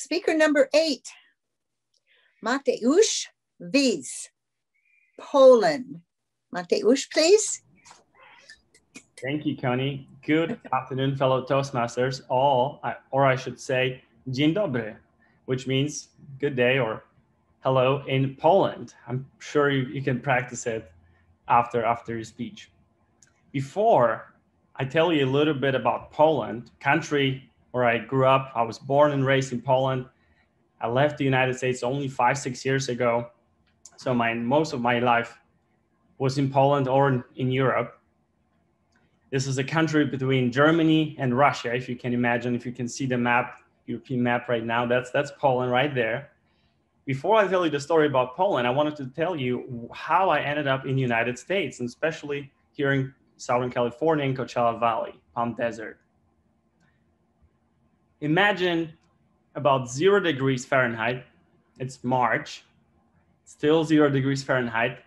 Speaker number 8, Mateusz Wies, Poland. Mateusz, please. Thank you, Connie. Good afternoon, fellow Toastmasters, or I should say, dzień dobry, which means good day or hello in Poland. I'm sure you can practice it after your speech. Before I tell you a little bit about Poland, country where I grew up, I was born and raised in Poland. I left the United States only 5-6 years ago. So most of my life was in Poland or in Europe. This is a country between Germany and Russia. If you can imagine, if you can see the map, European map right now, that's Poland right there. Before I tell you the story about Poland, I wanted to tell you how I ended up in the United States, and especially here in Southern California in Coachella Valley, Palm Desert. Imagine about 0 degrees Fahrenheit. It's March, still 0 degrees Fahrenheit,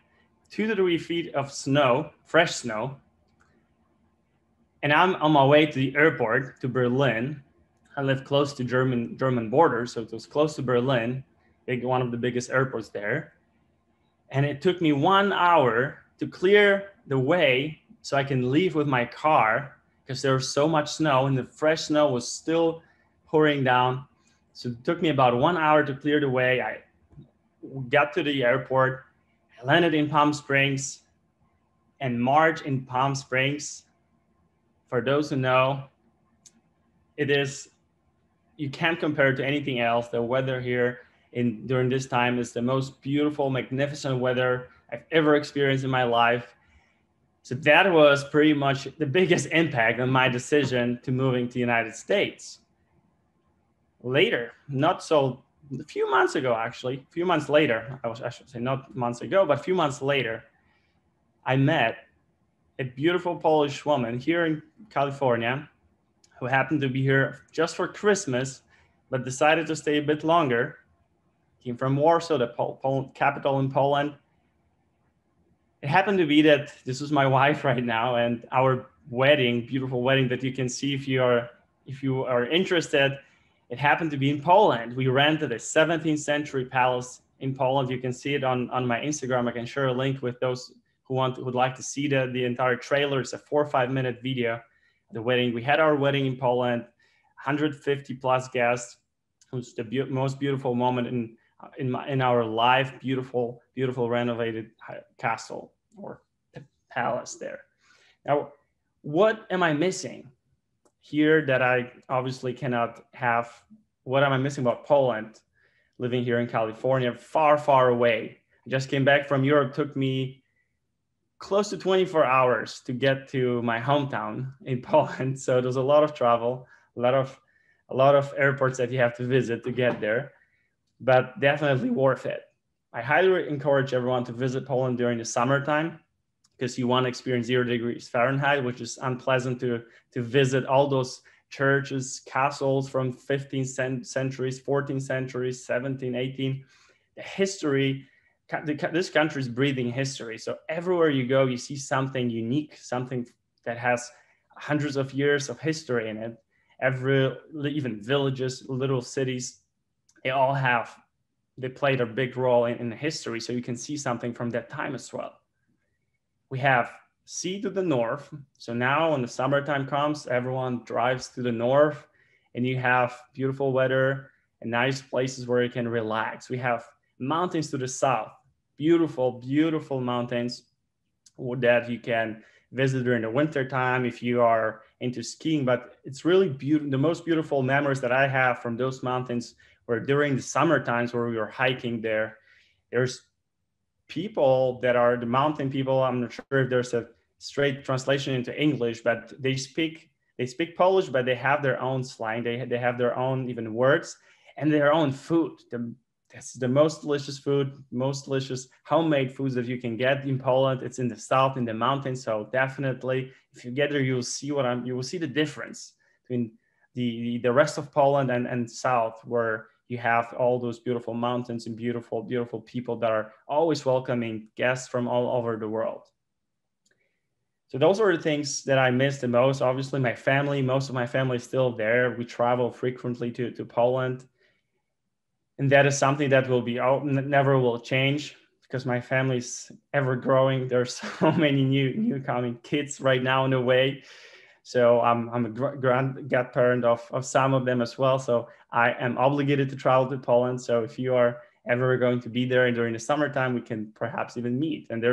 2 to 3 feet of snow, fresh snow. And I'm on my way to the airport to Berlin. I live close to German border, so it was close to Berlin, one of the biggest airports there. And it took me 1 hour to clear the way so I can leave with my car because there was so much snow and the fresh snow was still pouring down. So it took me about 1 hour to clear the way. I got to the airport, I landed in Palm Springs, and March in Palm Springs, for those who know, you can't compare it to anything else. The weather here during this time is the most beautiful, magnificent weather I've ever experienced in my life. So that was pretty much the biggest impact on my decision to moving to the United States. Later, a few months ago, actually, a few months later, I should say not months ago, but a few months later, I met a beautiful Polish woman here in California who happened to be here just for Christmas, but decided to stay a bit longer. Came from Warsaw, the capital in Poland. It happened to be that this was my wife right now, and our wedding, beautiful wedding that you can see if you are interested, it happened to be in Poland. We rented a 17th century palace in Poland. You can see it on my Instagram. I can share a link with those who would like to see the entire trailer. It's a 4 or 5 minute video. The wedding, we had our wedding in Poland, 150 plus guests. It was the most beautiful moment in our life. Beautiful renovated castle or palace there. Now, what am I missing here that I obviously cannot have? What am I missing about Poland? Living here in California, far away. I just came back from Europe. Took me close to 24 hours to get to my hometown in Poland. So there's a lot of travel, a lot of airports that you have to visit to get there, but definitely worth it. I highly encourage everyone to visit Poland during the summertime because you want to experience 0 degrees Fahrenheit, which is unpleasant to visit all those churches, castles from 15th centuries, 14th centuries, 17, 18, the history. This country is breathing history. So everywhere you go, you see something unique, something that has hundreds of years of history in it. Even villages, little cities, they played a big role in the history. So you can see something from that time as well. We have sea to the north. So now when the summertime comes, everyone drives to the north and you have beautiful weather and nice places where you can relax. We have mountains to the south, beautiful mountains that you can visit during the winter time if you are into skiing. But it's really beautiful. The most beautiful memories that I have from those mountains were during the summer times where we were hiking there. There's people that are the mountain people. I'm not sure if there's a straight translation into English, but they speak Polish, but they have their own slang. They have their own even words and their own food. That's the most delicious food, most delicious homemade foods that you can get in Poland. It's in the south, in the mountains. So definitely, if you get there, you will see the difference between the rest of Poland and south, where you have all those beautiful mountains and beautiful people that are always welcoming guests from all over the world. So those are the things that I miss the most. Obviously, my family, most of my family is still there. We travel frequently to Poland. And that is something that will be never will change, because my family's ever growing. There's so many new coming kids right now in the way. So I'm a godparent of some of them as well. So I am obligated to travel to Poland. So if you are ever going to be there during the summertime, we can perhaps even meet. And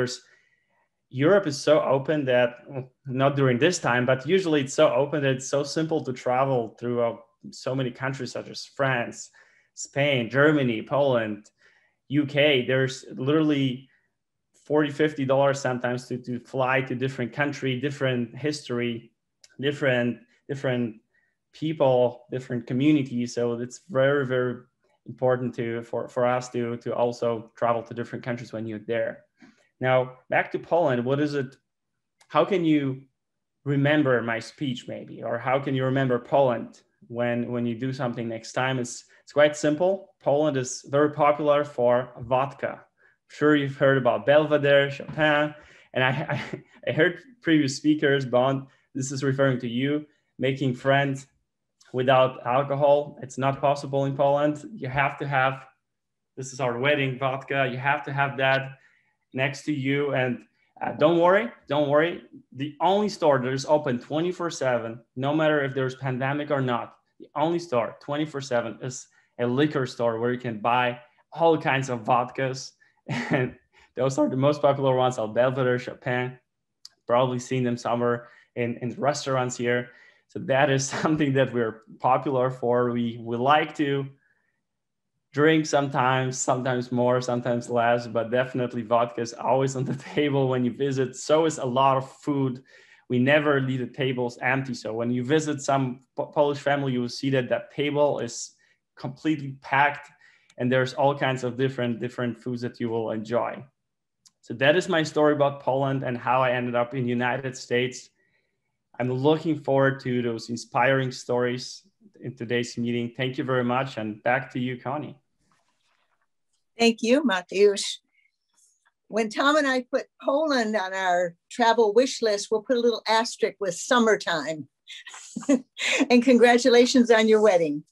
Europe is so open that, not during this time, but usually it's so open that it's so simple to travel through so many countries such as France, Spain, Germany, Poland, UK. There's literally $40, $50 sometimes to fly to different country, different history, different people, different communities. So it's very, very important for us to also travel to different countries when you're there. Now, back to Poland, what is it? How can you remember my speech maybe? Or how can you remember Poland when you do something next time? It's quite simple. Poland is very popular for vodka. I'm sure you've heard about Belvedere, Champagne, and I heard previous speakers, Bond, this is referring to you, making friends without alcohol. It's not possible in Poland. You have to have, this is our wedding vodka, you have to have that next to you. And don't worry. The only store that is open 24/7, no matter if there's pandemic or not, the only store 24/7 is a liquor store where you can buy all kinds of vodkas. And those are the most popular ones, Belvedere, Champagne. Probably seen them somewhere in restaurants here. So that is something that we're popular for. We like to drink sometimes more, sometimes less, but definitely vodka is always on the table when you visit. So is a lot of food. We never leave the tables empty. So when you visit some Polish family, you will see that table is completely packed, and there's all kinds of different foods that you will enjoy. So that is my story about Poland and how I ended up in the United States. I'm looking forward to those inspiring stories in today's meeting. Thank you very much. And back to you, Connie. Thank you, Mateusz. When Tom and I put Poland on our travel wish list, we'll put a little asterisk with summertime. And congratulations on your wedding.